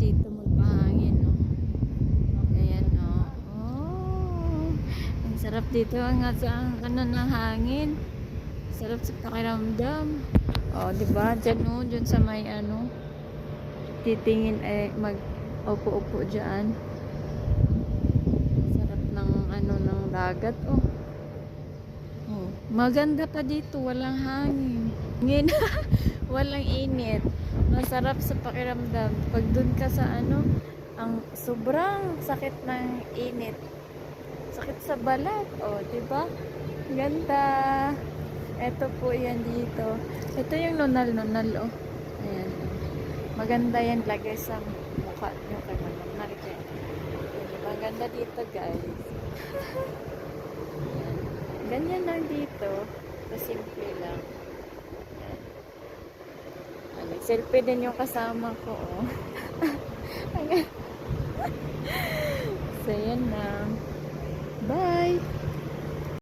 dito magpahangin, no? Ayan, no? Oh, ang sarap dito nga sa ano ng hangin. Sarap sa pakiramdam. Oh, di ba? Diyan, no? Diyan sa may ano, titingin mag upo-upo diyan. Sarap ng ano ng dagat, oh. Oh, maganda pa dito, walang hangin. Ngin, walang init. Masarap sa pakiramdam. Pag dun ka sa ano, ang sobrang sakit ng init. Sakit sa balat, oh, 'di ba? Ganda. Ito po 'yan dito. Ito yung nunal-nunal, oh. Ayan. Maganda 'yan lagay sa mukha niyo kay nunal dyan. Maganda dito, guys. Ayan. Ganyan lang dito. So, simple lang. Ayan. Selfie din yung kasama ko, oh. So, yan na.